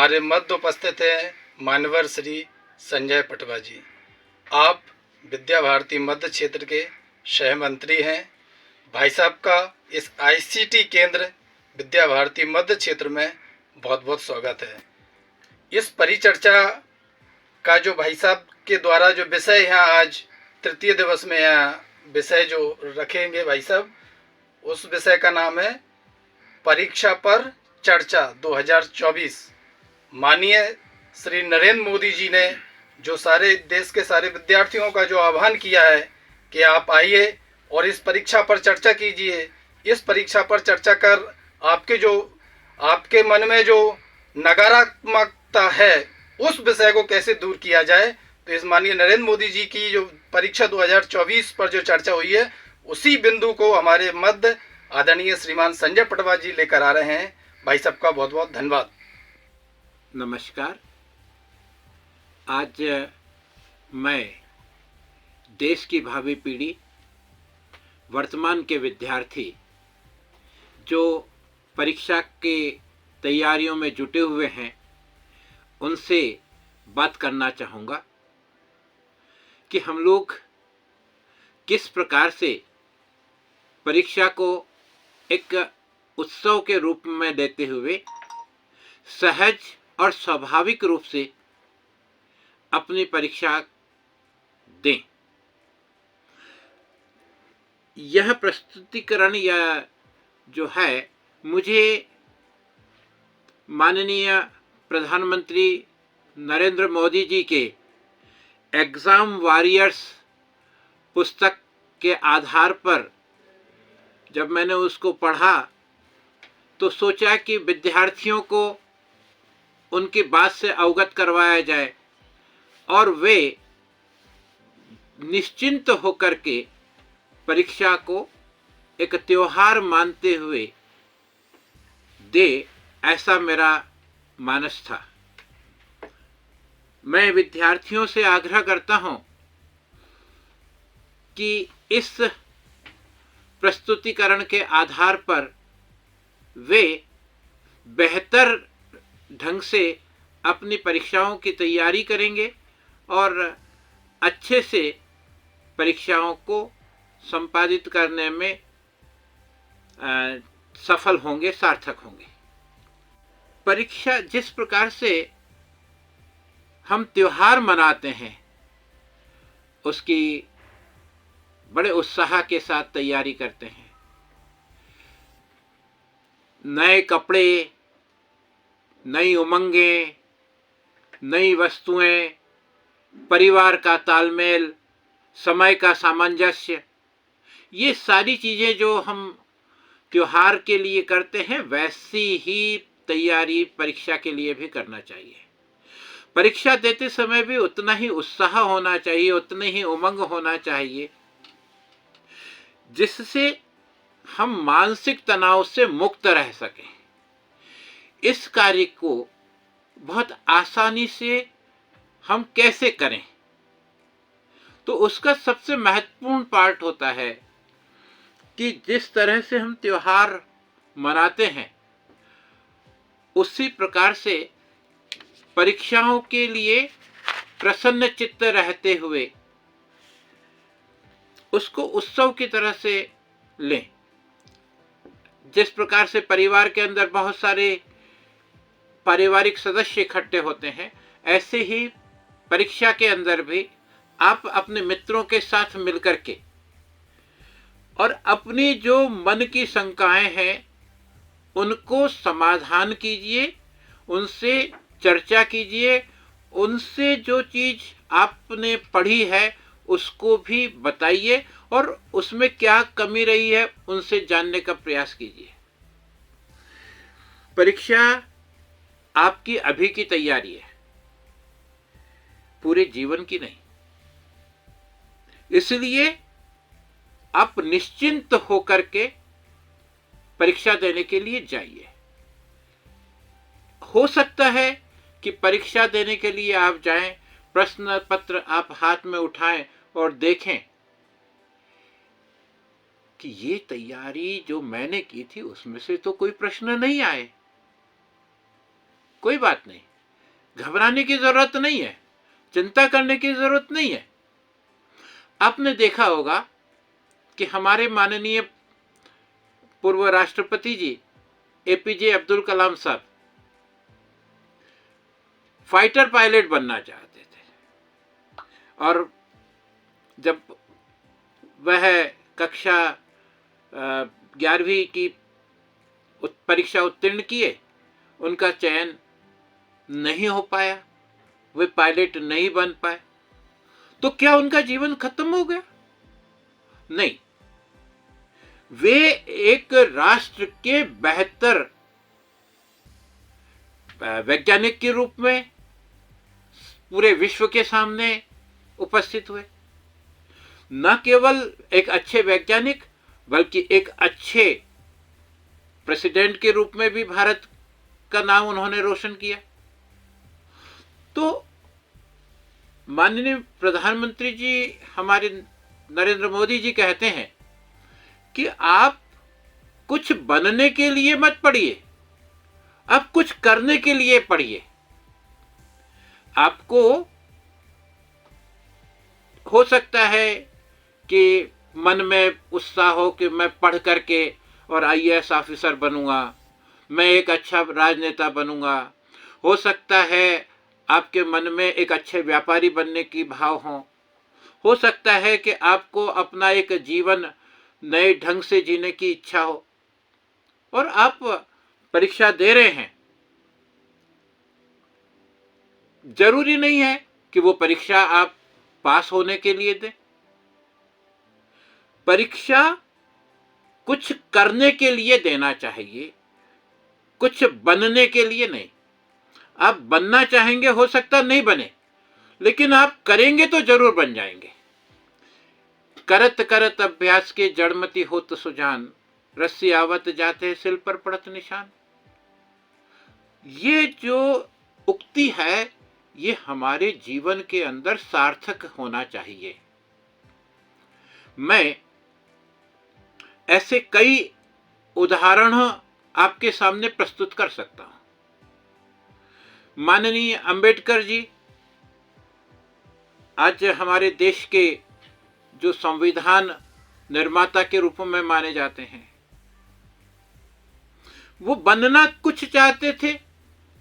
हमारे मध्य उपस्थित हैं मान्यवर श्री संजय पटवा जी। आप विद्या भारती मध्य क्षेत्र के सह मंत्री हैं। भाई साहब का इस आईसीटी केंद्र विद्या भारती मध्य क्षेत्र में बहुत बहुत स्वागत है। इस परिचर्चा का जो भाई साहब के द्वारा जो विषय यहाँ आज तृतीय दिवस में यहाँ विषय जो रखेंगे भाई साहब, उस विषय का नाम है परीक्षा पर चर्चा 2024। माननीय श्री नरेंद्र मोदी जी ने जो सारे देश के सारे विद्यार्थियों का जो आह्वान किया है कि आप आइए और इस परीक्षा पर चर्चा कीजिए। इस परीक्षा पर चर्चा कर आपके मन में जो नकारात्मकता है उस विषय को कैसे दूर किया जाए, तो इस माननीय नरेंद्र मोदी जी की जो परीक्षा 2024 पर जो चर्चा हुई है उसी बिंदु को हमारे मध्य आदरणीय श्रीमान संजय पटवा जी लेकर आ रहे हैं। भाई साहब का बहुत बहुत धन्यवाद। नमस्कार। आज मैं देश की भावी पीढ़ी, वर्तमान के विद्यार्थी जो परीक्षा के तैयारियों में जुटे हुए हैं, उनसे बात करना चाहूँगा कि हम लोग किस प्रकार से परीक्षा को एक उत्सव के रूप में लेते हुए सहज और स्वाभाविक रूप से अपनी परीक्षा दें। यह प्रस्तुतिकरण या जो है मुझे माननीय प्रधानमंत्री नरेंद्र मोदी जी के एग्ज़ाम वॉरियर्स पुस्तक के आधार पर जब मैंने उसको पढ़ा तो सोचा कि विद्यार्थियों को उनकी बात से अवगत करवाया जाए और वे निश्चिंत होकर के परीक्षा को एक त्योहार मानते हुए दे, ऐसा मेरा मानस था। मैं विद्यार्थियों से आग्रह करता हूं कि इस प्रस्तुतिकरण के आधार पर वे बेहतर ढंग से अपनी परीक्षाओं की तैयारी करेंगे और अच्छे से परीक्षाओं को संपादित करने में सफल होंगे, सार्थक होंगे। परीक्षा जिस प्रकार से हम त्योहार मनाते हैं, उसकी बड़े उत्साह के साथ तैयारी करते हैं। नए कपड़े, नई उमंगें, नई वस्तुएं, परिवार का तालमेल, समय का सामंजस्य, ये सारी चीज़ें जो हम त्योहार के लिए करते हैं, वैसी ही तैयारी परीक्षा के लिए भी करना चाहिए। परीक्षा देते समय भी उतना ही उत्साह होना चाहिए, उतने ही उमंग होना चाहिए, जिससे हम मानसिक तनाव से मुक्त रह सकें। इस कार्य को बहुत आसानी से हम कैसे करें, तो उसका सबसे महत्वपूर्ण पार्ट होता है कि जिस तरह से हम त्योहार मनाते हैं उसी प्रकार से परीक्षाओं के लिए प्रसन्न चित्त रहते हुए उसको उत्सव की तरह से लें। जिस प्रकार से परिवार के अंदर बहुत सारे पारिवारिक सदस्य इकट्ठे होते हैं, ऐसे ही परीक्षा के अंदर भी आप अपने मित्रों के साथ मिलकर के और अपनी जो मन की शंकाएं हैं उनको समाधान कीजिए, उनसे चर्चा कीजिए, उनसे जो चीज आपने पढ़ी है उसको भी बताइए और उसमें क्या कमी रही है उनसे जानने का प्रयास कीजिए। परीक्षा आपकी अभी की तैयारी है, पूरे जीवन की नहीं। इसलिए आप निश्चिंत होकर के परीक्षा देने के लिए जाइए। हो सकता है कि परीक्षा देने के लिए आप जाएं, प्रश्न पत्र आप हाथ में उठाएं और देखें कि ये तैयारी जो मैंने की थी उसमें से तो कोई प्रश्न नहीं आए। कोई बात नहीं, घबराने की जरूरत नहीं है, चिंता करने की जरूरत नहीं है। आपने देखा होगा कि हमारे माननीय पूर्व राष्ट्रपति जी एपीजे अब्दुल कलाम साहब फाइटर पायलट बनना चाहते थे, और जब वह कक्षा 11वीं की परीक्षा उत्तीर्ण किए, उनका चयन नहीं हो पाया, वे पायलट नहीं बन पाए। तो क्या उनका जीवन खत्म हो गया? नहीं, वे एक राष्ट्र के बेहतर वैज्ञानिक के रूप में पूरे विश्व के सामने उपस्थित हुए। न केवल एक अच्छे वैज्ञानिक, बल्कि एक अच्छे प्रेसिडेंट के रूप में भी भारत का नाम उन्होंने रोशन किया। तो माननीय प्रधानमंत्री जी हमारे नरेंद्र मोदी जी कहते हैं कि आप कुछ बनने के लिए मत पढ़िए, आप कुछ करने के लिए पढ़िए। आपको हो सकता है कि मन में उत्साह हो कि मैं पढ़ करके और आईएएस ऑफिसर बनूंगा, मैं एक अच्छा राजनेता बनूंगा। हो सकता है आपके मन में एक अच्छे व्यापारी बनने की भाव हो सकता है कि आपको अपना एक जीवन नए ढंग से जीने की इच्छा हो, और आप परीक्षा दे रहे हैं। जरूरी नहीं है कि वो परीक्षा आप पास होने के लिए दें। परीक्षा कुछ करने के लिए देना चाहिए, कुछ बनने के लिए नहीं। आप बनना चाहेंगे, हो सकता नहीं बने, लेकिन आप करेंगे तो जरूर बन जाएंगे। करत करत अभ्यास के जड़मती होत सुजान, रस्सी आवत जाते सिल पर पड़त निशान। ये जो उक्ति है, ये हमारे जीवन के अंदर सार्थक होना चाहिए। मैं ऐसे कई उदाहरण आपके सामने प्रस्तुत कर सकता हूं। माननीय अंबेडकर जी आज हमारे देश के जो संविधान निर्माता के रूप में माने जाते हैं, वो बनना कुछ चाहते थे,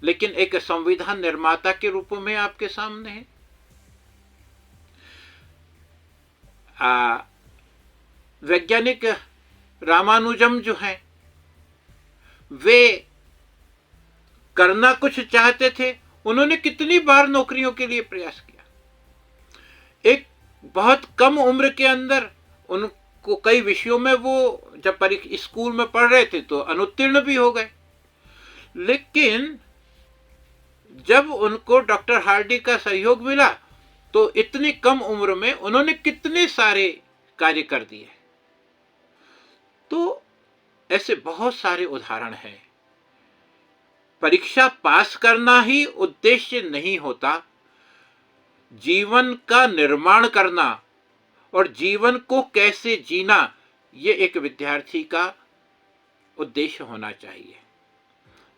लेकिन एक संविधान निर्माता के रूप में आपके सामने है। वैज्ञानिक रामानुजम जो हैं, वे करना कुछ चाहते थे, उन्होंने कितनी बार नौकरियों के लिए प्रयास किया। एक बहुत कम उम्र के अंदर उनको कई विषयों में वो जब स्कूल में पढ़ रहे थे तो अनुत्तीर्ण भी हो गए, लेकिन जब उनको डॉक्टर हार्डी का सहयोग मिला तो इतनी कम उम्र में उन्होंने कितने सारे कार्य कर दिए। तो ऐसे बहुत सारे उदाहरण हैं। परीक्षा पास करना ही उद्देश्य नहीं होता, जीवन का निर्माण करना और जीवन को कैसे जीना, ये एक विद्यार्थी का उद्देश्य होना चाहिए।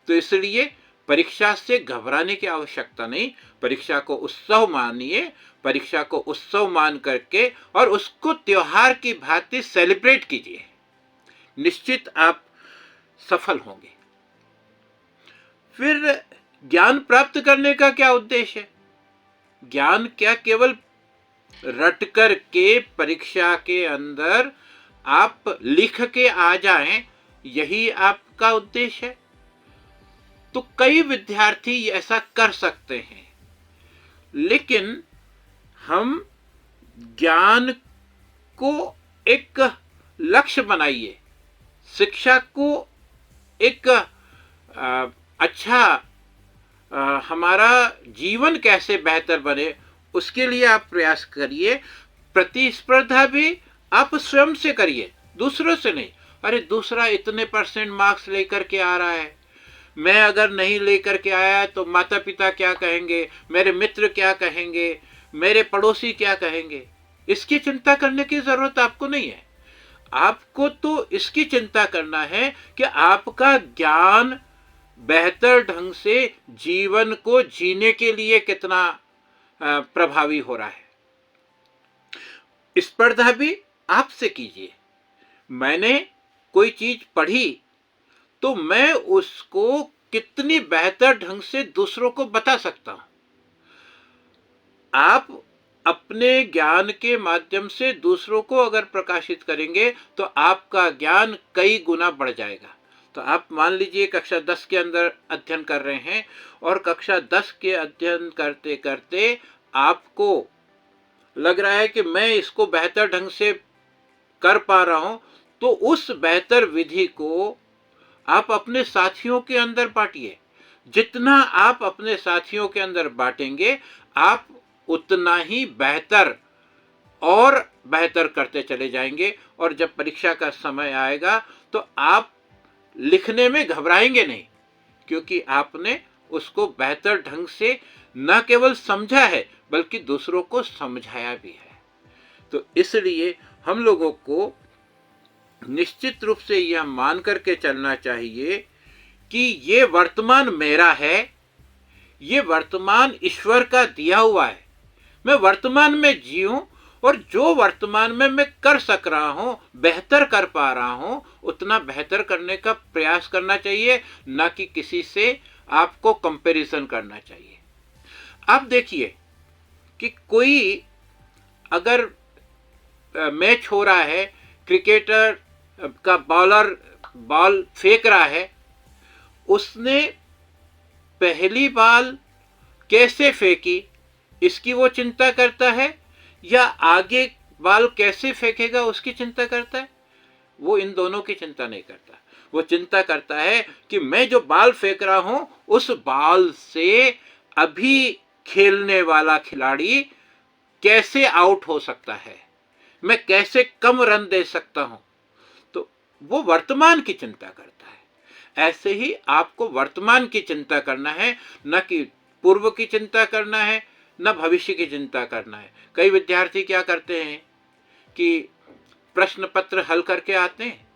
तो इसलिए परीक्षा से घबराने की आवश्यकता नहीं, परीक्षा को उत्सव मानिए, परीक्षा को उत्सव मान करके और उसको त्योहार की भांति सेलिब्रेट कीजिए, निश्चित आप सफल होंगे। फिर ज्ञान प्राप्त करने का क्या उद्देश्य है? ज्ञान क्या केवल रट कर के परीक्षा के अंदर आप लिख के आ जाएं, यही आपका उद्देश्य है? तो कई विद्यार्थी ऐसा कर सकते हैं, लेकिन हम ज्ञान को एक लक्ष्य बनाइए, शिक्षा को एक अच्छा हमारा जीवन कैसे बेहतर बने, उसके लिए आप प्रयास करिए। प्रतिस्पर्धा भी आप स्वयं से करिए, दूसरों से नहीं। अरे दूसरा इतने % मार्क्स लेकर के आ रहा है, मैं अगर नहीं लेकर के आया तो माता पिता क्या कहेंगे, मेरे मित्र क्या कहेंगे, मेरे पड़ोसी क्या कहेंगे। इसकी चिंता करने की जरूरत आपको नहीं है। आपको तो इसकी चिंता करना है कि आपका ज्ञान बेहतर ढंग से जीवन को जीने के लिए कितना प्रभावी हो रहा है। स्पर्धा भी आपसे कीजिए। मैंने कोई चीज पढ़ी तो मैं उसको कितनी बेहतर ढंग से दूसरों को बता सकता हूं। आप अपने ज्ञान के माध्यम से दूसरों को अगर प्रकाशित करेंगे तो आपका ज्ञान कई गुना बढ़ जाएगा। तो आप मान लीजिए कक्षा 10 के अंदर अध्ययन कर रहे हैं और कक्षा 10 के अध्ययन करते करते आपको लग रहा है कि मैं इसको बेहतर ढंग से कर पा रहा हूं, तो उस बेहतर विधि को आप अपने साथियों के अंदर बांटिए। जितना आप अपने साथियों के अंदर बांटेंगे, आप उतना ही बेहतर और बेहतर करते चले जाएंगे। और जब परीक्षा का समय आएगा तो आप लिखने में घबराएंगे नहीं, क्योंकि आपने उसको बेहतर ढंग से न केवल समझा है बल्कि दूसरों को समझाया भी है। तो इसलिए हम लोगों को निश्चित रूप से यह मान करके चलना चाहिए कि ये वर्तमान मेरा है, ये वर्तमान ईश्वर का दिया हुआ है। मैं वर्तमान में जीऊं और जो वर्तमान में मैं कर सक रहा हूं, बेहतर कर पा रहा हूं, उतना बेहतर करने का प्रयास करना चाहिए, ना कि किसी से आपको कंपैरिजन करना चाहिए। आप देखिए कि कोई अगर मैच हो रहा है, क्रिकेटर का बॉलर बॉल फेंक रहा है, उसने पहली बॉल कैसे फेंकी इसकी वो चिंता करता है या आगे बॉल कैसे फेंकेगा उसकी चिंता करता है? वो इन दोनों की चिंता नहीं करता। वो चिंता करता है कि मैं जो बॉल फेंक रहा हूं उस बॉल से अभी खेलने वाला खिलाड़ी कैसे आउट हो सकता है, मैं कैसे कम रन दे सकता हूं। तो वो वर्तमान की चिंता करता है। ऐसे ही आपको वर्तमान की चिंता करना है, न कि पूर्व की चिंता करना है, न भविष्य की चिंता करना है। कई विद्यार्थी क्या करते हैं कि प्रश्न पत्र हल करके आते हैं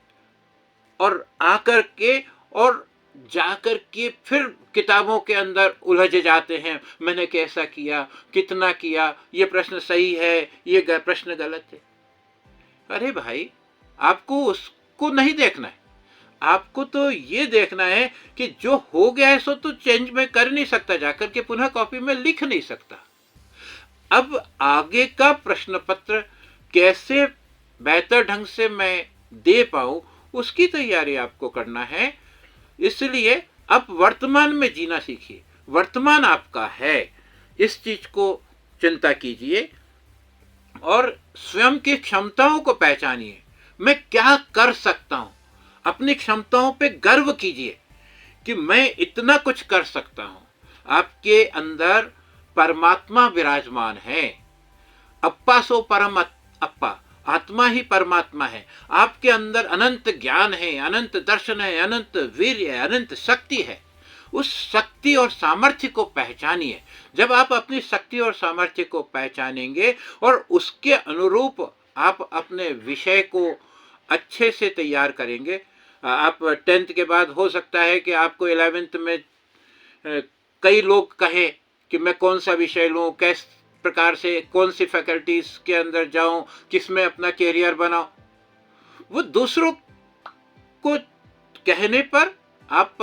और आकर के और जाकर के फिर किताबों के अंदर उलझ जाते हैं। मैंने कैसा किया, कितना किया, ये प्रश्न सही है, ये प्रश्न गलत है। अरे भाई, आपको उसको नहीं देखना है। आपको तो ये देखना है कि जो हो गया है सो तो चेंज मैं कर नहीं सकता, जाकर के पुनः कॉपी में लिख नहीं सकता। अब आगे का प्रश्न पत्र कैसे बेहतर ढंग से मैं दे पाऊं, उसकी तैयारी आपको करना है। इसलिए आप वर्तमान में जीना सीखिए। वर्तमान आपका है, इस चीज को चिंता कीजिए और स्वयं की क्षमताओं को पहचानिए। मैं क्या कर सकता हूं, अपनी क्षमताओं पे गर्व कीजिए कि मैं इतना कुछ कर सकता हूं। आपके अंदर परमात्मा विराजमान है। अप्पा सो परम अप्पा, आत्मा ही परमात्मा है। आपके अंदर अनंत ज्ञान है, अनंत दर्शन है, अनंत वीर्य है, अनंत शक्ति है। उस शक्ति और सामर्थ्य को पहचानिए। जब आप अपनी शक्ति और सामर्थ्य को पहचानेंगे और उसके अनुरूप आप अपने विषय को अच्छे से तैयार करेंगे। आप 10th के बाद हो सकता है कि आपको 11th में कई लोग कहें कि मैं कौन सा विषय लूं, किस प्रकार से कौन सी फैकल्टीज के अंदर जाऊं, किसमें अपना कैरियर बनाऊं। वो दूसरों को कहने पर आप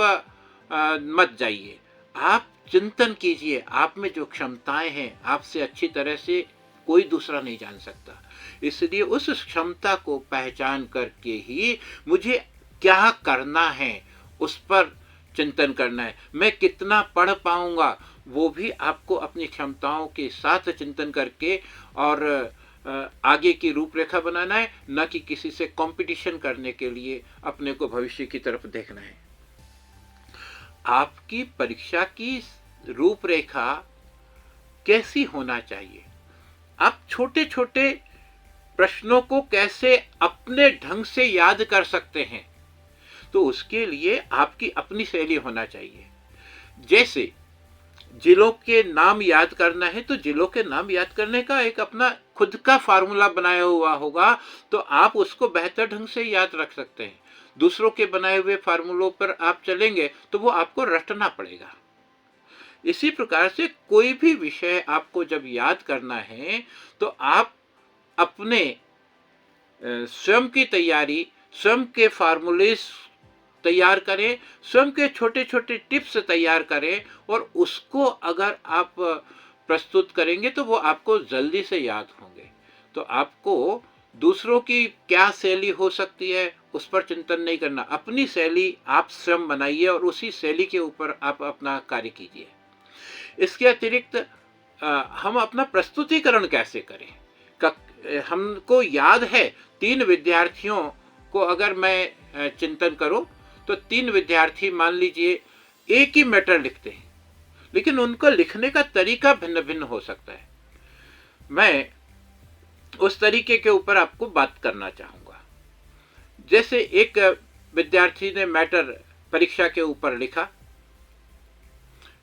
मत जाइए। आप चिंतन कीजिए, आप में जो क्षमताएं हैं आपसे अच्छी तरह से कोई दूसरा नहीं जान सकता। इसलिए उस क्षमता को पहचान करके ही मुझे क्या करना है उस पर चिंतन करना है। मैं कितना पढ़ पाऊंगा वो भी आपको अपनी क्षमताओं के साथ चिंतन करके और आगे की रूपरेखा बनाना है, न कि किसी से कंपटीशन करने के लिए अपने को भविष्य की तरफ देखना है। आपकी परीक्षा की रूपरेखा कैसी होना चाहिए, आप छोटे छोटे प्रश्नों को कैसे अपने ढंग से याद कर सकते हैं, तो उसके लिए आपकी अपनी शैली होना चाहिए। जैसे जिलों के नाम याद करना है तो जिलों के नाम याद करने का एक अपना खुद का फार्मूला बनाया हुआ होगा, तो आप उसको बेहतर ढंग से याद रख सकते हैं। दूसरों के बनाए हुए फार्मूलों पर आप चलेंगे तो वो आपको रटना पड़ेगा। इसी प्रकार से कोई भी विषय आपको जब याद करना है तो आप अपने स्वयं की तैयारी, स्वयं के फार्मूलेस तैयार करें, स्वयं के छोटे छोटे टिप्स तैयार करें, और उसको अगर आप प्रस्तुत करेंगे तो वो आपको जल्दी से याद होंगे। तो आपको दूसरों की क्या शैली हो सकती है उस पर चिंतन नहीं करना, अपनी शैली आप स्वयं बनाइए और उसी शैली के ऊपर आप अपना कार्य कीजिए। इसके अतिरिक्त हम अपना प्रस्तुतिकरण कैसे करें, हमको याद है 3 विद्यार्थियों को अगर मैं चिंतन करूं तो 3 विद्यार्थी मान लीजिए एक ही मैटर लिखते हैं, लेकिन उनका लिखने का तरीका भिन्न भिन्न हो सकता है। मैं उस तरीके के ऊपर आपको बात करना चाहूंगा। जैसे एक विद्यार्थी ने मैटर परीक्षा के ऊपर लिखा,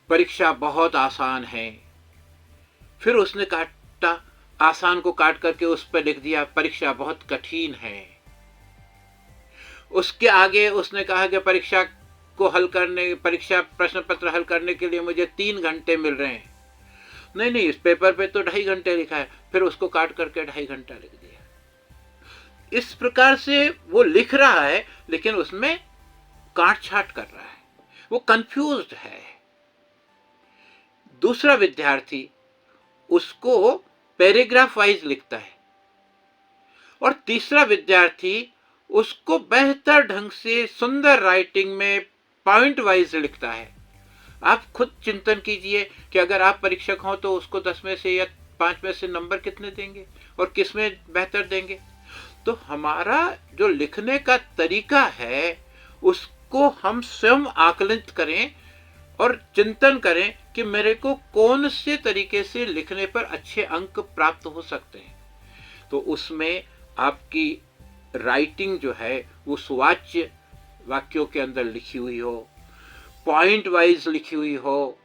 परीक्षा बहुत आसान है, फिर उसने काटा, आसान को काट करके उस पर लिख दिया परीक्षा बहुत कठिन है। उसके आगे उसने कहा कि परीक्षा प्रश्न पत्र हल करने के लिए मुझे 3 घंटे मिल रहे हैं। नहीं, इस पेपर पे तो 2.5 घंटे लिखा है, फिर उसको काट करके 2.5 घंटा लिख दिया। इस प्रकार से वो लिख रहा है लेकिन उसमें काट छाट कर रहा है, वो कंफ्यूज्ड है। दूसरा विद्यार्थी उसको पैराग्राफ वाइज लिखता है, और तीसरा विद्यार्थी उसको बेहतर ढंग से सुंदर राइटिंग में पॉइंट वाइज लिखता है। आप खुद चिंतन कीजिए कि अगर आप परीक्षक हो तो उसको 10 में से या 5 में से नंबर कितने देंगे और किस में बेहतर देंगे। तो हमारा जो लिखने का तरीका है उसको हम स्वयं आकलित करें और चिंतन करें कि मेरे को कौन से तरीके से लिखने पर अच्छे अंक प्राप्त हो सकते हैं। तो उसमें आपकी राइटिंग जो है वो सुवाच्य वाक्यों के अंदर लिखी हुई हो, पॉइंट वाइज लिखी हुई हो,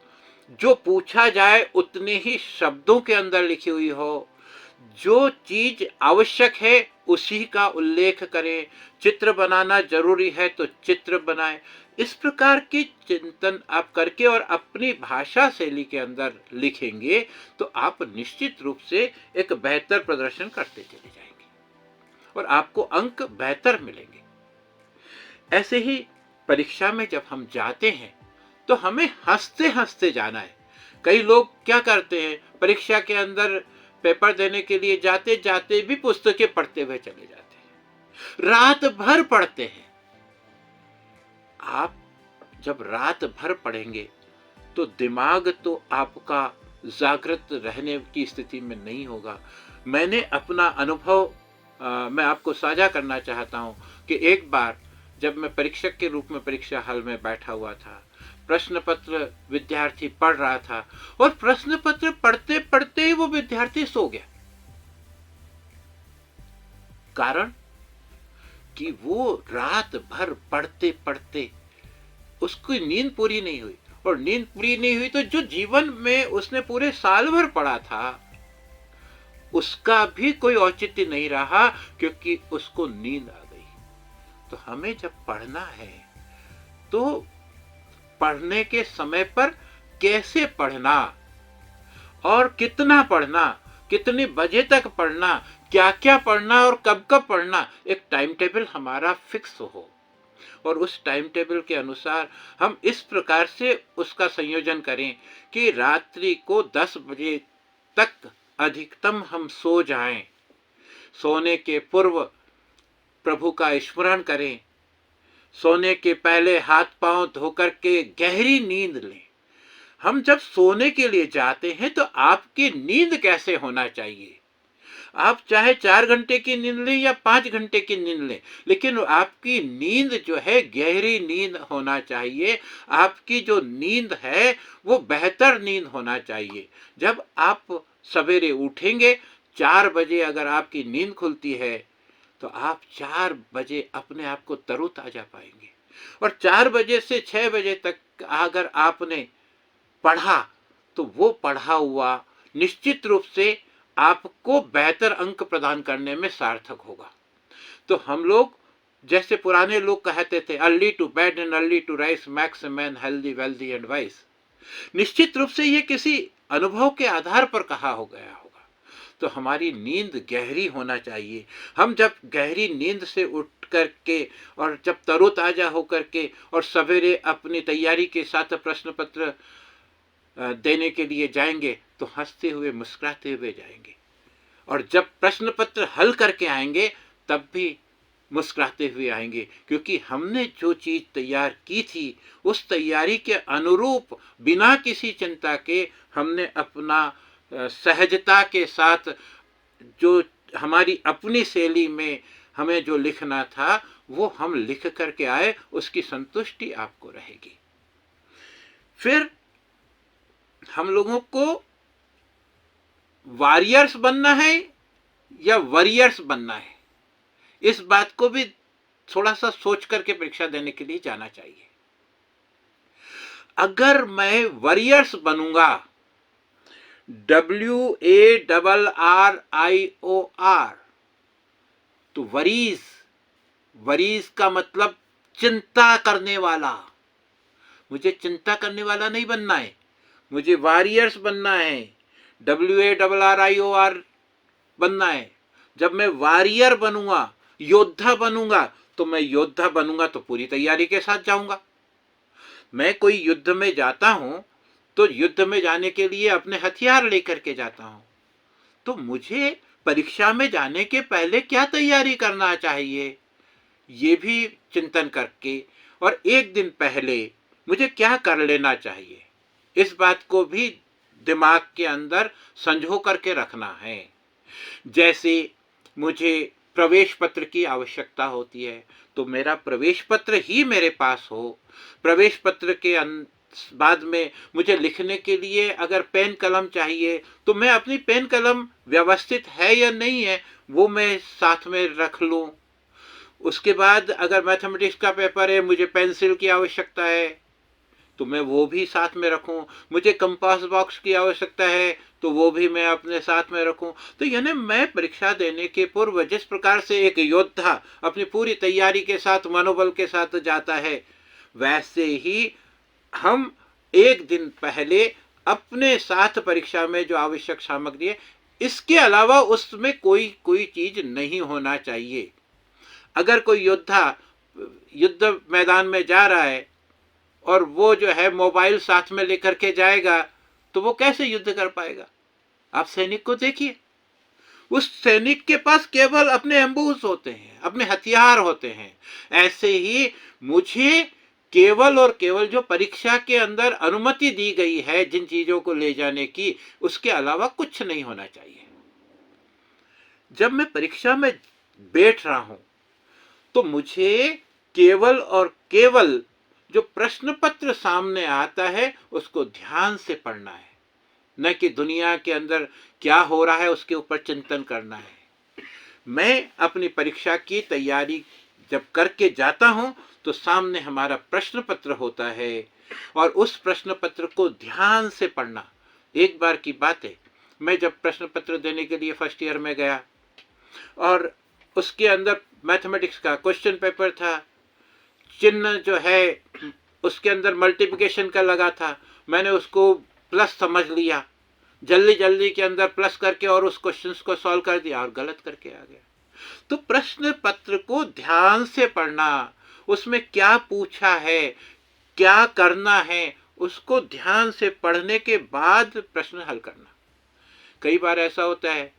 जो पूछा जाए उतने ही शब्दों के अंदर लिखी हुई हो, जो चीज आवश्यक है उसी का उल्लेख करें, चित्र बनाना जरूरी है तो चित्र बनाएं। इस प्रकार की चिंतन आप करके और अपनी भाषा शैली के अंदर लिखेंगे तो आप निश्चित रूप से एक बेहतर प्रदर्शन करते चले जाएंगे और आपको अंक बेहतर मिलेंगे। ऐसे ही परीक्षा में जब हम जाते हैं तो हमें हंसते हंसते जाना है। कई लोग क्या करते हैं, परीक्षा के अंदर पेपर देने के लिए जाते जाते भी पुस्तकें पढ़ते हुए चले जाते हैं, रात भर पढ़ते हैं। आप जब रात भर पढ़ेंगे तो दिमाग तो आपका जागृत रहने की स्थिति में नहीं होगा। मैंने अपना अनुभव मैं आपको साझा करना चाहता हूं कि एक बार जब मैं परीक्षक के रूप में परीक्षा हॉल में बैठा हुआ था, प्रश्न पत्र विद्यार्थी पढ़ रहा था और प्रश्न पत्र पढ़ते पढ़ते ही वो विद्यार्थी सो गया। कारण कि वो रात भर पढ़ते पढ़ते उसकी नींद पूरी नहीं हुई, और नींद पूरी नहीं हुई तो जो जीवन में उसने पूरे साल भर पढ़ा था उसका भी कोई औचित्य नहीं रहा, क्योंकि उसको नींद आ गई। तो हमें जब पढ़ना है तो पढ़ने के समय पर कैसे पढ़ना और कितना पढ़ना, कितने बजे तक पढ़ना, क्या क्या पढ़ना और कब कब पढ़ना, एक टाइम टेबल हमारा फिक्स हो और उस टाइम टेबल के अनुसार हम इस प्रकार से उसका संयोजन करें कि रात्रि को 10 बजे तक अधिकतम हम सो जाएं। सोने के पूर्व प्रभु का स्मरण करें, सोने के पहले हाथ पांव धोकर के गहरी नींद लें। हम जब सोने के लिए जाते हैं तो आपकी नींद कैसे होना चाहिए, आप चाहे 4 घंटे की नींद लें या 5 घंटे की नींद लें, लेकिन आपकी नींद जो है गहरी नींद होना चाहिए। आपकी जो नींद है वो बेहतर नींद होना चाहिए। जब आप सवेरे उठेंगे 4 बजे अगर आपकी नींद खुलती है तो आप 4 बजे अपने आप को तरोताजा पाएंगे, और 4 बजे से 6 बजे तक अगर आपने पढ़ा तो वो पढ़ा हुआ निश्चित रूप से आपको बेहतर अंक प्रदान करने में सार्थक होगा। तो हम लोग जैसे पुराने लोग कहते थे, early to bed and early to rise makes man healthy wealthy and wise. निश्चित रूप से ये किसी अनुभव के आधार पर कहा हो गया होगा। तो हमारी नींद गहरी होना चाहिए। हम जब गहरी नींद से उठ करके और जब तरोताजा होकर के और सवेरे अपनी तैयारी के साथ प्रश्न पत्र देने के लिए जाएंगे तो हंसते हुए मुस्कुराते हुए जाएंगे, और जब प्रश्न पत्र हल करके आएंगे तब भी मुस्कुराते हुए आएंगे, क्योंकि हमने जो चीज तैयार की थी उस तैयारी के अनुरूप बिना किसी चिंता के हमने अपना सहजता के साथ जो हमारी अपनी शैली में हमें जो लिखना था वो हम लिख करके आए, उसकी संतुष्टि आपको रहेगी। फिर हम लोगों को वॉरियर्स बनना है या वॉरियर्स बनना है, इस बात को भी थोड़ा सा सोच करके परीक्षा देने के लिए जाना चाहिए। अगर मैं वॉरियर्स बनूंगा, WARRIOR, तो वरीज का मतलब चिंता करने वाला। मुझे चिंता करने वाला नहीं बनना है, मुझे वॉरियर्स बनना है, WARRIOR बनना है। जब मैं वॉरियर बनूंगा, योद्धा बनूंगा, तो मैं योद्धा बनूंगा तो पूरी तैयारी के साथ जाऊंगा। मैं कोई युद्ध में जाता हूं तो युद्ध में जाने के लिए अपने हथियार लेकर के जाता हूं। तो मुझे परीक्षा में जाने के पहले क्या तैयारी करना चाहिए, ये भी चिंतन करके, और एक दिन पहले मुझे क्या कर लेना चाहिए, इस बात को भी दिमाग के अंदर संजो करके रखना है। जैसे मुझे प्रवेश पत्र की आवश्यकता होती है तो मेरा प्रवेश पत्र ही मेरे पास हो। प्रवेश पत्र के बाद में मुझे लिखने के लिए अगर पेन कलम चाहिए तो मैं अपनी पेन कलम व्यवस्थित है या नहीं है वो मैं साथ में रख लूं। उसके बाद अगर मैथमेटिक्स का पेपर है, मुझे पेंसिल की आवश्यकता है तो मैं वो भी साथ में रखूं। मुझे कंपास बॉक्स की आवश्यकता है तो वो भी मैं अपने साथ में रखूं। तो यानी मैं परीक्षा देने के पूर्व जिस प्रकार से एक योद्धा अपनी पूरी तैयारी के साथ मनोबल के साथ जाता है, वैसे ही हम एक दिन पहले अपने साथ परीक्षा में जो आवश्यक सामग्री है, इसके अलावा उसमें कोई चीज नहीं होना चाहिए। अगर कोई योद्धा युद्ध मैदान में जा रहा है और वो जो है मोबाइल साथ में लेकर के जाएगा तो वो कैसे युद्ध कर पाएगा? आप सैनिक को देखिए, उस सैनिक के पास केवल अपने एम्बूस होते हैं, अपने हथियार होते हैं। ऐसे ही मुझे केवल और केवल जो परीक्षा के अंदर अनुमति दी गई है जिन चीजों को ले जाने की, उसके अलावा कुछ नहीं होना चाहिए। जब मैं परीक्षा में बैठ रहा हूं तो मुझे केवल और केवल जो प्रश्न पत्र सामने आता है उसको ध्यान से पढ़ना है, न कि दुनिया के अंदर क्या हो रहा है उसके ऊपर चिंतन करना है। मैं अपनी परीक्षा की तैयारी जब करके जाता हूं तो सामने हमारा प्रश्न पत्र होता है और उस प्रश्न पत्र को ध्यान से पढ़ना। एक बार की बात है, मैं जब प्रश्न पत्र देने के लिए फर्स्ट ईयर में गया और उसके अंदर मैथमेटिक्स का क्वेश्चन पेपर था, चिन्ह जो है उसके अंदर मल्टीप्लिकेशन का लगा था, मैंने उसको प्लस समझ लिया, जल्दी जल्दी के अंदर प्लस करके और उस क्वेश्चन को सॉल्व कर दिया और गलत करके आ गया। तो प्रश्न पत्र को ध्यान से पढ़ना, उसमें क्या पूछा है, क्या करना है, उसको ध्यान से पढ़ने के बाद प्रश्न हल करना। कई बार ऐसा होता है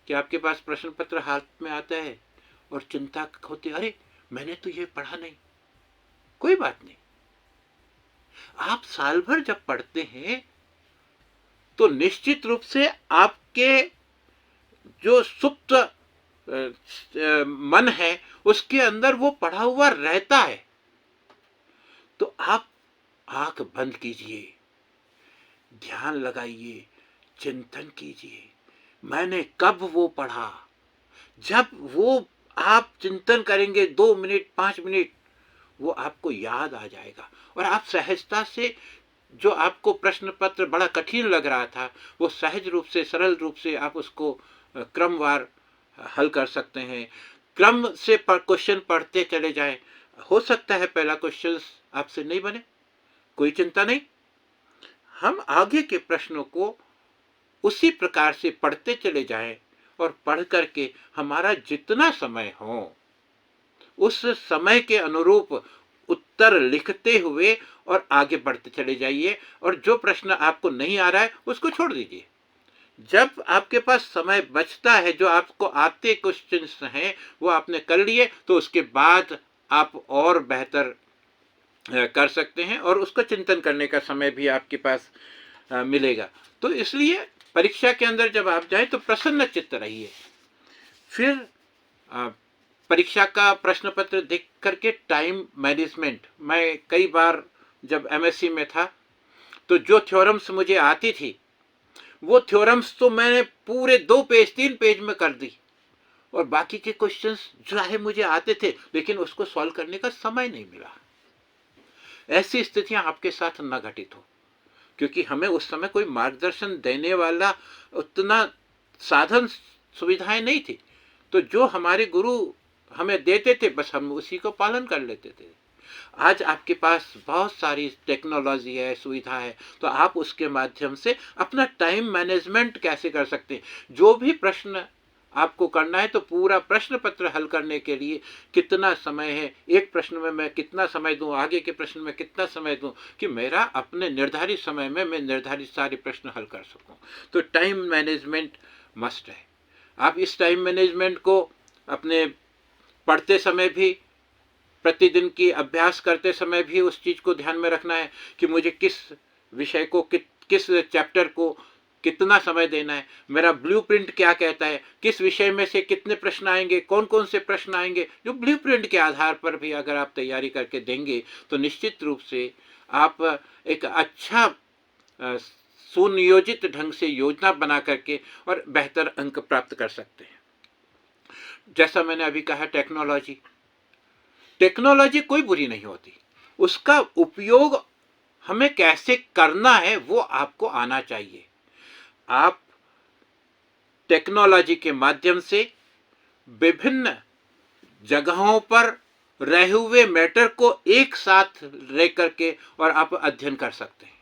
कि आपके पास प्रश्न पत्र हाथ में आता है और चिंता होती है, अरे मैंने तो ये पढ़ा नहीं। कोई बात नहीं, आप साल भर जब पढ़ते हैं तो निश्चित रूप से आपके जो सुप्त मन है उसके अंदर वो पढ़ा हुआ रहता है। तो आप आंख बंद कीजिए, ध्यान लगाइए, चिंतन कीजिए, मैंने कब वो पढ़ा। जब वो आप चिंतन करेंगे 2 मिनट 5 मिनट, वो आपको याद आ जाएगा और आप सहजता से जो आपको प्रश्न पत्र बड़ा कठिन लग रहा था वो सहज रूप से सरल रूप से आप उसको क्रमवार हल कर सकते हैं। क्रम से क्वेश्चन पढ़ते चले जाएं। हो सकता है पहला क्वेश्चन आपसे नहीं बने, कोई चिंता नहीं, हम आगे के प्रश्नों को उसी प्रकार से पढ़ते चले जाएं और पढ़ करके हमारा जितना समय हो उस समय के अनुरूप उत्तर लिखते हुए और आगे बढ़ते चले जाइए, और जो प्रश्न आपको नहीं आ रहा है उसको छोड़ दीजिए। जब आपके पास समय बचता है, जो आपको आते क्वेश्चंस हैं वो आपने कर लिए, तो उसके बाद आप और बेहतर कर सकते हैं और उसको चिंतन करने का समय भी आपके पास मिलेगा। तो इसलिए परीक्षा के अंदर जब आप जाएं तो प्रसन्न चित्त रहिए। फिर परीक्षा का प्रश्न पत्र देख करके टाइम मैनेजमेंट, मैं कई बार जब एमएससी में था तो जो थ्योरम्स मुझे आती थी वो थ्योरम्स तो मैंने पूरे 2 पेज 3 पेज में कर दी, और बाकी के क्वेश्चंस जो है मुझे आते थे लेकिन उसको सॉल्व करने का समय नहीं मिला। ऐसी स्थितियां आपके साथ न घटित हो, क्योंकि हमें उस समय कोई मार्गदर्शन देने वाला उतना साधन सुविधाएं नहीं थी। तो जो हमारे गुरु हमें देते थे बस हम उसी को पालन कर लेते थे। आज आपके पास बहुत सारी टेक्नोलॉजी है, सुविधा है, तो आप उसके माध्यम से अपना टाइम मैनेजमेंट कैसे कर सकते हैं। जो भी प्रश्न आपको करना है तो पूरा प्रश्न पत्र हल करने के लिए कितना समय है, एक प्रश्न में मैं कितना समय दूं, आगे के प्रश्न में कितना समय दूं, कि मेरा अपने निर्धारित समय में मैं निर्धारित सारे प्रश्न हल कर सकूं। तो टाइम मैनेजमेंट मस्ट है। आप इस टाइम मैनेजमेंट को अपने पढ़ते समय भी, प्रतिदिन की अभ्यास करते समय भी उस चीज़ को ध्यान में रखना है कि मुझे किस विषय को, किस चैप्टर को कितना समय देना है, मेरा ब्लूप्रिंट क्या कहता है, किस विषय में से कितने प्रश्न आएंगे, कौन कौन से प्रश्न आएंगे। जो ब्लूप्रिंट के आधार पर भी अगर आप तैयारी करके देंगे तो निश्चित रूप से आप एक अच्छा सुनियोजित ढंग से योजना बना करके और बेहतर अंक प्राप्त कर सकते हैं। जैसा मैंने अभी कहा, टेक्नोलॉजी कोई बुरी नहीं होती, उसका उपयोग हमें कैसे करना है वो आपको आना चाहिए। आप टेक्नोलॉजी के माध्यम से विभिन्न जगहों पर रहे हुए मैटर को एक साथ लेकर के और आप अध्ययन कर सकते हैं।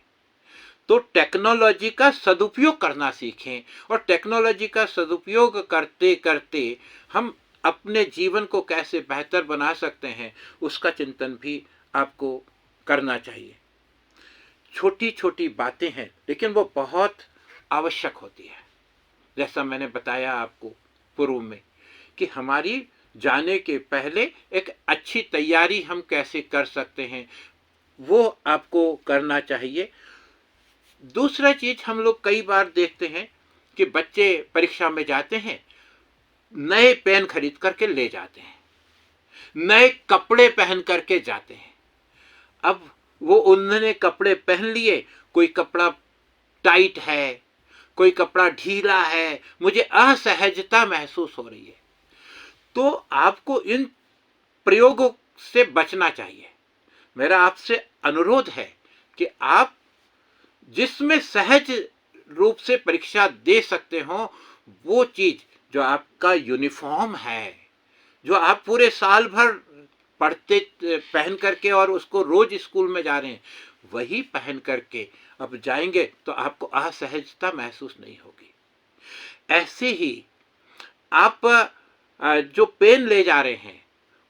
तो टेक्नोलॉजी का सदुपयोग करना सीखें, और टेक्नोलॉजी का सदुपयोग करते करते हम अपने जीवन को कैसे बेहतर बना सकते हैं उसका चिंतन भी आपको करना चाहिए। छोटी छोटी बातें हैं लेकिन वो बहुत आवश्यक होती है। जैसा मैंने बताया आपको पूर्व में कि हमारी जाने के पहले एक अच्छी तैयारी हम कैसे कर सकते हैं वो आपको करना चाहिए। दूसरा चीज, हम लोग कई बार देखते हैं कि बच्चे परीक्षा में जाते हैं, नए पेन खरीद करके ले जाते हैं, नए कपड़े पहन करके जाते हैं। अब वो उन्होंने कपड़े पहन लिए, कोई कपड़ा टाइट है, कोई कपड़ा ढीला है, मुझे असहजता महसूस हो रही है। तो आपको इन प्रयोगों से बचना चाहिए। मेरा आपसे अनुरोध है कि आप जिसमें सहज रूप से परीक्षा दे सकते हो वो चीज, जो आपका यूनिफॉर्म है, जो आप पूरे साल भर पढ़ते पहन करके और उसको रोज स्कूल में जा रहे हैं, वही पहन करके अब जाएंगे तो आपको असहजता महसूस नहीं होगी। ऐसे ही आप जो पेन ले जा रहे हैं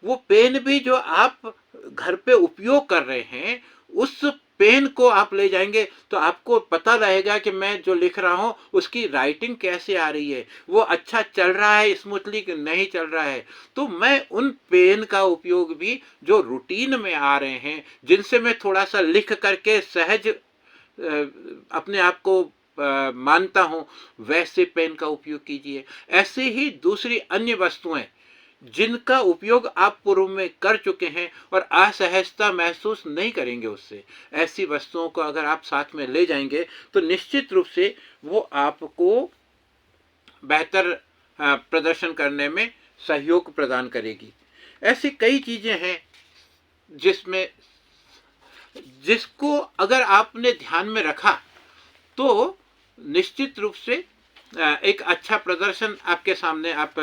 वो पेन भी जो आप घर पे उपयोग कर रहे हैं उस पेन को आप ले जाएंगे तो आपको पता रहेगा कि मैं जो लिख रहा हूं उसकी राइटिंग कैसे आ रही है, वो अच्छा चल रहा है स्मूथली कि नहीं चल रहा है। तो मैं उन पेन का उपयोग भी जो रूटीन में आ रहे हैं, जिनसे मैं थोड़ा सा लिख करके सहज अपने आप को मानता हूं, वैसे पेन का उपयोग कीजिए। ऐसे ही दूसरी अन्य वस्तुएं जिनका उपयोग आप पूर्व में कर चुके हैं और असहजता महसूस नहीं करेंगे उससे, ऐसी वस्तुओं को अगर आप साथ में ले जाएंगे तो निश्चित रूप से वो आपको बेहतर प्रदर्शन करने में सहयोग प्रदान करेगी। ऐसी कई चीजें हैं जिसको अगर आपने ध्यान में रखा तो निश्चित रूप से एक अच्छा प्रदर्शन आपके सामने आप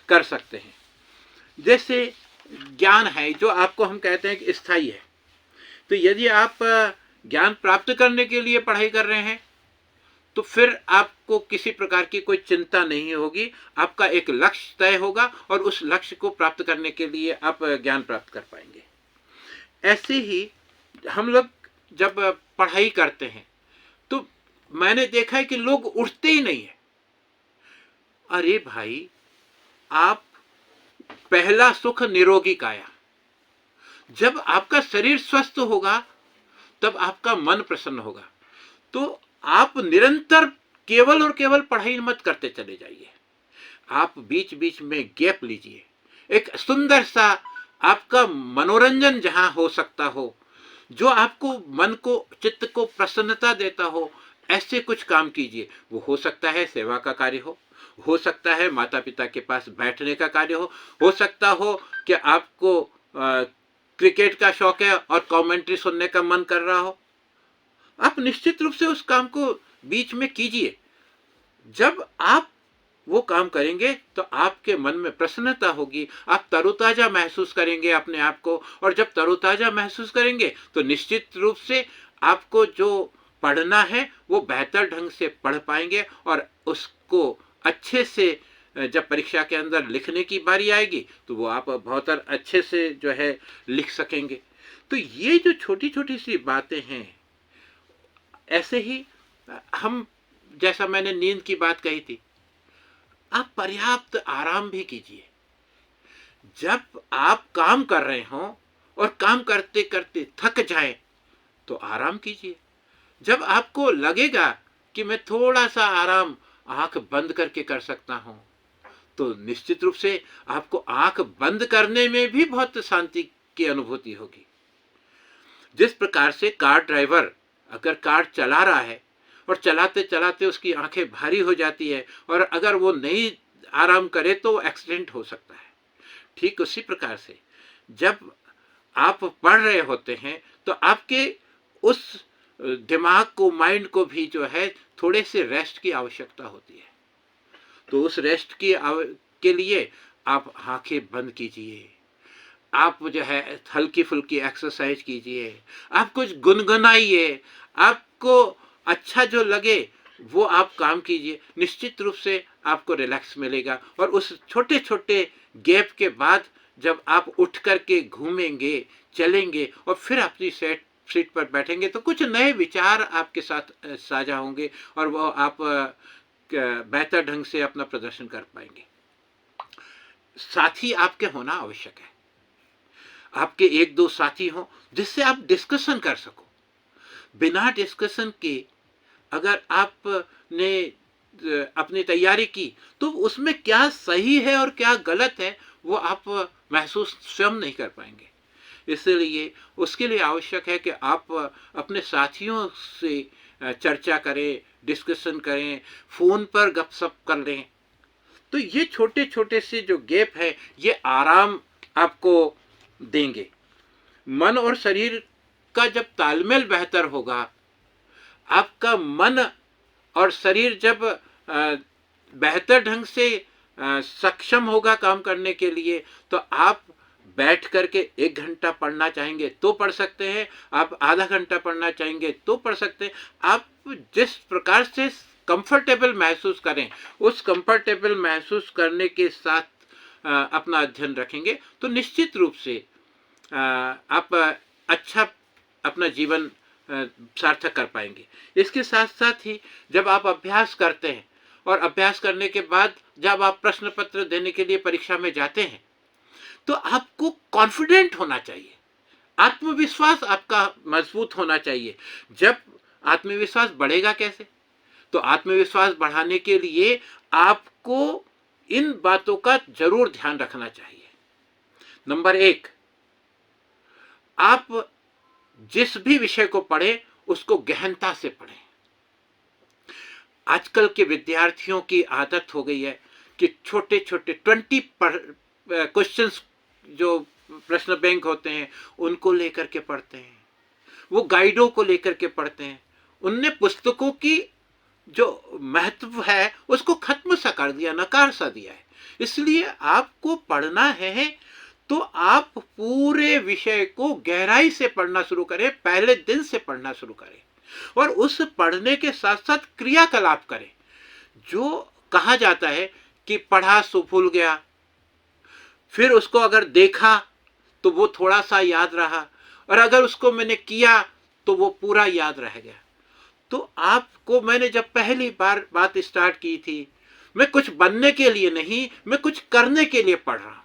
कर सकते हैं। जैसे ज्ञान है जो आपको हम कहते हैं कि स्थायी है, तो यदि आप ज्ञान प्राप्त करने के लिए पढ़ाई कर रहे हैं तो फिर आपको किसी प्रकार की कोई चिंता नहीं होगी। आपका एक लक्ष्य तय होगा और उस लक्ष्य को प्राप्त करने के लिए आप ज्ञान प्राप्त कर पाएंगे। ऐसे ही हम लोग जब पढ़ाई करते हैं तो मैंने देखा है कि लोग उठते ही नहीं है। अरे भाई, आप पहला सुख निरोगी काया, जब आपका शरीर स्वस्थ होगा तब आपका मन प्रसन्न होगा। तो आप निरंतर केवल और केवल पढ़ाई मत करते चले जाइए, आप बीच बीच में गैप लीजिए। एक सुंदर सा आपका मनोरंजन जहां हो सकता हो, जो आपको मन को चित्त को प्रसन्नता देता हो, ऐसे कुछ काम कीजिए। वो हो सकता है सेवा का कार्य हो सकता है माता पिता के पास बैठने का कार्य हो सकता हो कि आपको क्रिकेट का शौक है और कमेंट्री सुनने का मन कर रहा हो। आप निश्चित रूप से उस काम को बीच में कीजिए। जब आप वो काम करेंगे तो आपके मन में प्रसन्नता होगी, आप तरोताजा महसूस करेंगे अपने आप को, और जब तरोताजा महसूस करेंगे तो निश्चित रूप से आपको जो पढ़ना है वो बेहतर ढंग से पढ़ पाएंगे और उसको अच्छे से जब परीक्षा के अंदर लिखने की बारी आएगी तो वो आप बहुत अच्छे से जो है लिख सकेंगे। तो ये जो छोटी छोटी सी बातें हैं, ऐसे ही हम, जैसा मैंने नींद की बात कही थी, आप पर्याप्त आराम भी कीजिए। जब आप काम कर रहे हो और काम करते करते थक जाए तो आराम कीजिए। जब आपको लगेगा कि मैं थोड़ा सा आराम आंख बंद करके कर सकता हूं, तो निश्चित रूप से आपको आंख बंद करने में भी बहुत शांति की अनुभूति होगी। जिस प्रकार से कार ड्राइवर अगर कार चला रहा है और चलाते चलाते उसकी आंखें भारी हो जाती है और अगर वो नहीं आराम करे तो एक्सीडेंट हो सकता है, ठीक उसी प्रकार से जब आप पढ़ रहे होते हैं तो आपके उस दिमाग को, माइंड को भी जो है थोड़े से रेस्ट की आवश्यकता होती है। तो उस रेस्ट के लिए आप आंखें बंद कीजिए, आप जो है हल्की फुल्की एक्सरसाइज कीजिए, आप कुछ गुनगुनाइए, आपको अच्छा जो लगे वो आप काम कीजिए। निश्चित रूप से आपको रिलैक्स मिलेगा और उस छोटे छोटे गैप के बाद जब आप उठ करके घूमेंगे, चलेंगे और फिर अपनी सीट पर बैठेंगे तो कुछ नए विचार आपके साथ साझा होंगे और वो आप बेहतर ढंग से अपना प्रदर्शन कर पाएंगे। साथी आपके होना आवश्यक है, आपके एक दो साथी हों जिससे आप डिस्कशन कर सको। बिना डिस्कशन के अगर आपने अपनी तैयारी की तो उसमें क्या सही है और क्या गलत है वो आप महसूस स्वयं नहीं कर पाएंगे। इसलिए उसके लिए आवश्यक है कि आप अपने साथियों से चर्चा करें, डिस्कशन करें, फोन पर गपशप कर लें। तो ये छोटे छोटे से जो गैप है ये आराम आपको देंगे। मन और शरीर का जब तालमेल बेहतर होगा, आपका मन और शरीर जब बेहतर ढंग से सक्षम होगा काम करने के लिए, तो आप बैठ करके 1 घंटा पढ़ना चाहेंगे तो पढ़ सकते हैं, आप आधा घंटा पढ़ना चाहेंगे तो पढ़ सकते हैं। आप जिस प्रकार से कंफर्टेबल महसूस करें, उस कंफर्टेबल महसूस करने के साथ अपना अध्ययन रखेंगे तो निश्चित रूप से आप अच्छा अपना जीवन सार्थक कर पाएंगे। इसके साथ साथ ही जब आप अभ्यास करते हैं और अभ्यास करने के बाद जब आप प्रश्न पत्र देने के लिए परीक्षा में जाते हैं तो आपको कॉन्फिडेंट होना चाहिए, आत्मविश्वास आपका मजबूत होना चाहिए। जब आत्मविश्वास बढ़ेगा कैसे? तो आत्मविश्वास बढ़ाने के लिए आपको इन बातों का जरूर ध्यान रखना चाहिए। नंबर 1, आप जिस भी विषय को पढ़ें उसको गहनता से पढ़ें। आजकल के विद्यार्थियों की आदत हो गई है कि छोटे छोटे 20 क्वेश्चंस जो प्रश्न बैंक होते हैं उनको लेकर के पढ़ते हैं, वो गाइडों को लेकर के पढ़ते हैं। उनने पुस्तकों की जो महत्व है उसको खत्म सा कर दिया, नकार सा दिया है। इसलिए आपको पढ़ना है तो आप पूरे विषय को गहराई से पढ़ना शुरू करें, पहले दिन से पढ़ना शुरू करें, और उस पढ़ने के साथ साथ क्रियाकलाप करें। जो कहा जाता है कि पढ़ा सो भूल गया, फिर उसको अगर देखा तो वो थोड़ा सा याद रहा, और अगर उसको मैंने किया तो वो पूरा याद रह गया। तो आपको मैंने जब पहली बार बात स्टार्ट की थी, मैं कुछ बनने के लिए नहीं, मैं कुछ करने के लिए पढ़ रहा हूं।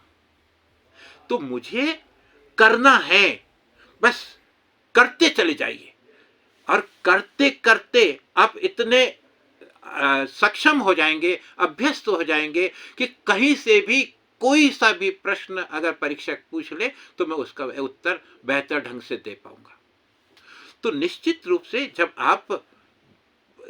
तो मुझे करना है, बस करते चले जाइए, और करते करते आप इतने सक्षम हो जाएंगे, अभ्यस्त हो जाएंगे कि कहीं से भी कोई सा भी प्रश्न अगर परीक्षक पूछ ले तो मैं उसका उत्तर बेहतर ढंग से दे पाऊंगा। तो निश्चित रूप से जब आप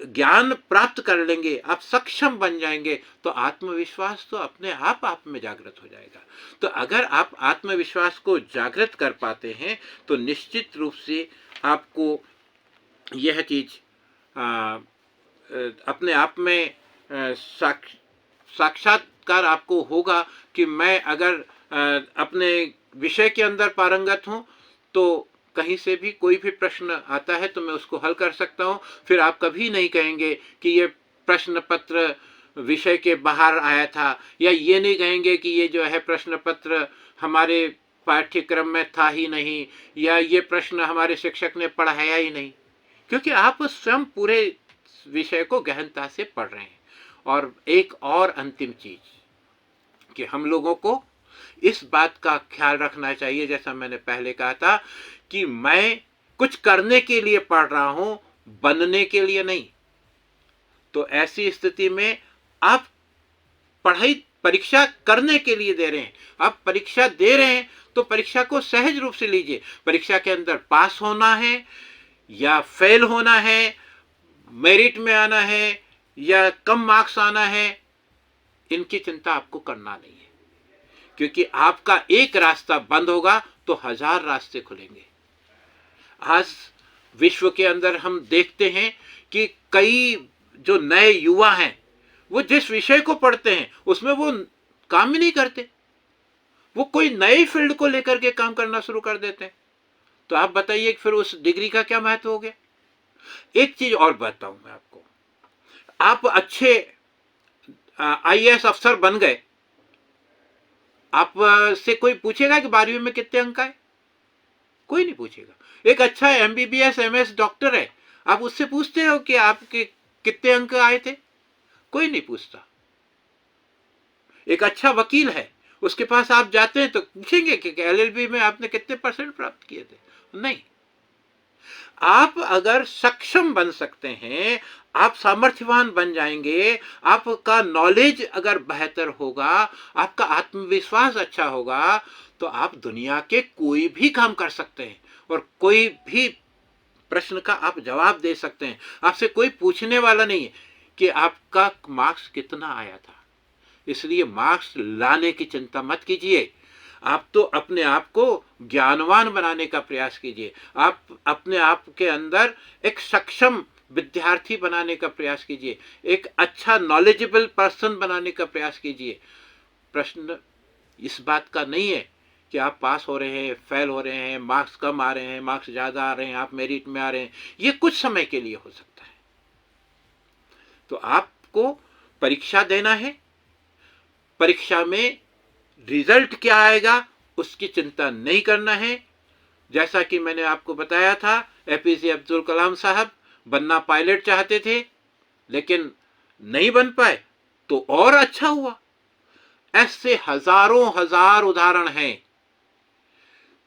ज्ञान प्राप्त कर लेंगे, आप सक्षम बन जाएंगे, तो आत्मविश्वास तो अपने आप में जागृत हो जाएगा। तो अगर आप आत्मविश्वास को जागृत कर पाते हैं तो निश्चित रूप से आपको यह चीज अपने आप में साक्षात्कार आपको होगा कि मैं अगर अपने विषय के अंदर पारंगत हूं तो कहीं से भी कोई भी प्रश्न आता है तो मैं उसको हल कर सकता हूं। फिर आप कभी नहीं कहेंगे कि ये प्रश्न पत्र विषय के बाहर आया था, या ये नहीं कहेंगे कि ये जो है प्रश्न पत्र हमारे पाठ्यक्रम में था ही नहीं, या ये प्रश्न हमारे शिक्षक ने पढ़ाया ही नहीं, क्योंकि आप स्वयं पूरे विषय को गहनता से पढ़ रहे हैं। और एक और अंतिम चीज कि हम लोगों को इस बात का ख्याल रखना चाहिए, जैसा मैंने पहले कहा था कि मैं कुछ करने के लिए पढ़ रहा हूं, बनने के लिए नहीं। तो ऐसी स्थिति में आप पढ़ाई परीक्षा करने के लिए दे रहे हैं, आप परीक्षा दे रहे हैं तो परीक्षा को सहज रूप से लीजिए। परीक्षा के अंदर पास होना है या फेल होना है, मेरिट में आना है या कम मार्क्स आना है, इनकी चिंता आपको करना नहीं है, क्योंकि आपका एक रास्ता बंद होगा तो 1000 रास्ते खुलेंगे। आज विश्व के अंदर हम देखते हैं कि कई जो नए युवा हैं वो जिस विषय को पढ़ते हैं उसमें वो काम ही नहीं करते, वो कोई नई फील्ड को लेकर के काम करना शुरू कर देते हैं। तो आप बताइए फिर उस डिग्री का क्या महत्व हो गया। एक चीज और बताऊं मैं आपको, आप अच्छे आईएएस अफसर बन गए, आप से कोई पूछेगा कि 12वीं में कितने अंक आए? कोई नहीं पूछेगा। एक अच्छा एमबीबीएस एमएस डॉक्टर है, आप उससे पूछते हो कि आपके कितने अंक आए थे? कोई नहीं पूछता। एक अच्छा वकील है, उसके पास आप जाते हैं तो पूछेंगे कि एलएलबी में आपने कितने % प्राप्त किए थे? नहीं। आप अगर सक्षम बन सकते हैं, आप सामर्थ्यवान बन जाएंगे, आपका नॉलेज अगर बेहतर होगा, आपका आत्मविश्वास अच्छा होगा, तो आप दुनिया के कोई भी काम कर सकते हैं और कोई भी प्रश्न का आप जवाब दे सकते हैं। आपसे कोई पूछने वाला नहीं है कि आपका मार्क्स कितना आया था। इसलिए मार्क्स लाने की चिंता मत कीजिए, आप तो अपने आप को ज्ञानवान बनाने का प्रयास कीजिए। आप अपने आप के अंदर एक सक्षम विद्यार्थी बनाने का प्रयास कीजिए, एक अच्छा नॉलेजेबल पर्सन बनाने का प्रयास कीजिए। प्रश्न इस बात का नहीं है कि आप पास हो रहे हैं, फेल हो रहे हैं, मार्क्स कम आ रहे हैं, मार्क्स ज़्यादा आ रहे हैं, आप मेरिट में आ रहे हैं। ये कुछ समय के लिए हो सकता है। तो आपको परीक्षा देना है, परीक्षा में रिजल्ट क्या आएगा उसकी चिंता नहीं करना है। जैसा कि मैंने आपको बताया था, एपीजे अब्दुल कलाम साहब बनना पायलट चाहते थे लेकिन नहीं बन पाए, तो और अच्छा हुआ। ऐसे हजारों हजार उदाहरण हैं।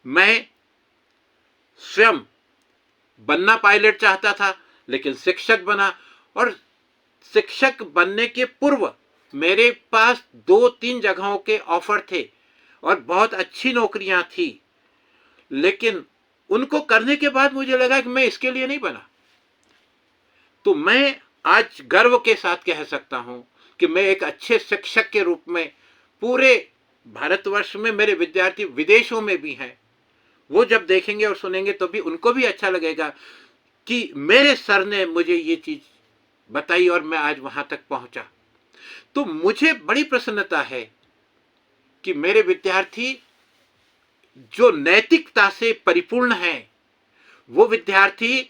मैं स्वयं बनना पायलट चाहता था लेकिन शिक्षक बना, और शिक्षक बनने के पूर्व मेरे पास 2-3 जगहों के ऑफर थे और बहुत अच्छी नौकरियां थी, लेकिन उनको करने के बाद मुझे लगा कि मैं इसके लिए नहीं बना। तो मैं आज गर्व के साथ कह सकता हूं कि मैं एक अच्छे शिक्षक के रूप में पूरे भारतवर्ष में मेरे विद्यार्थी विदेशों में भी हैं, वो जब देखेंगे और सुनेंगे तो भी उनको भी अच्छा लगेगा कि मेरे सर ने मुझे ये चीज बताई और मैं आज वहां तक पहुंचा। तो मुझे बड़ी प्रसन्नता है कि मेरे विद्यार्थी जो नैतिकता से परिपूर्ण हैं, वो विद्यार्थी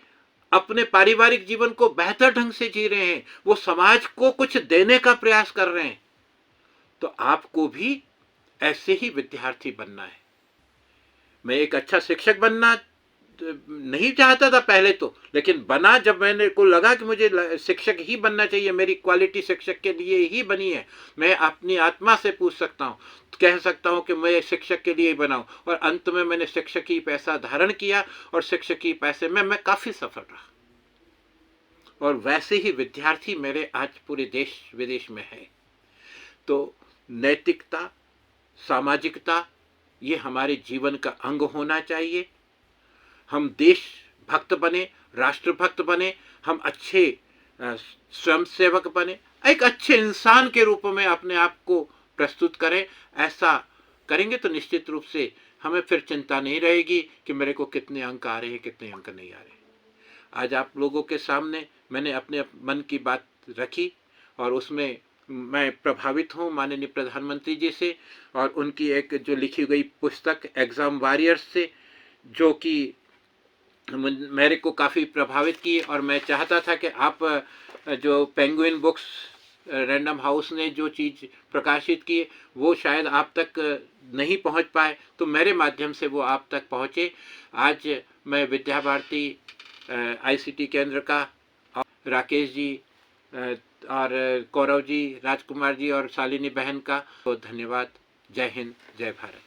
अपने पारिवारिक जीवन को बेहतर ढंग से जी रहे हैं, वो समाज को कुछ देने का प्रयास कर रहे हैं। तो आपको भी ऐसे ही विद्यार्थी बनना है। मैं एक अच्छा शिक्षक बनना नहीं चाहता था पहले तो, लेकिन बना जब मैंने को लगा कि मुझे शिक्षक ही बनना चाहिए, मेरी क्वालिटी शिक्षक के लिए ही बनी है, मैं अपनी आत्मा से पूछ सकता हूँ, कह सकता हूँ कि मैं शिक्षक के लिए ही बनाऊँ। और अंत में मैंने शिक्षक ही पैसा धारण किया और शिक्षक ही पैसे में मैं काफ़ी सफल रहा। और वैसे ही विद्यार्थी मेरे आज पूरे देश विदेश में है। तो नैतिकता, सामाजिकता ये हमारे जीवन का अंग होना चाहिए। हम देश भक्त बने, राष्ट्र भक्त बने, हम अच्छे स्वयंसेवक बने, एक अच्छे इंसान के रूप में अपने आप को प्रस्तुत करें। ऐसा करेंगे तो निश्चित रूप से हमें फिर चिंता नहीं रहेगी कि मेरे को कितने अंक आ रहे हैं, कितने अंक नहीं आ रहे। आज आप लोगों के सामने मैंने अपने मन की बात रखी और उसमें मैं प्रभावित हूँ माननीय प्रधानमंत्री जी से और उनकी एक जो लिखी गई पुस्तक एग्ज़ाम वॉरियर्स से, जो कि मेरे को काफ़ी प्रभावित की। और मैं चाहता था कि आप जो पेंगुइन बुक्स रैंडम हाउस ने जो चीज़ प्रकाशित की वो शायद आप तक नहीं पहुंच पाए, तो मेरे माध्यम से वो आप तक पहुंचे। आज मैं विद्या भारती आईसीटी केंद्र का और राकेश जी और कौरव जी, राजकुमार जी और शालिनी बहन का बहुत धन्यवाद। जय हिंद, जय भारत।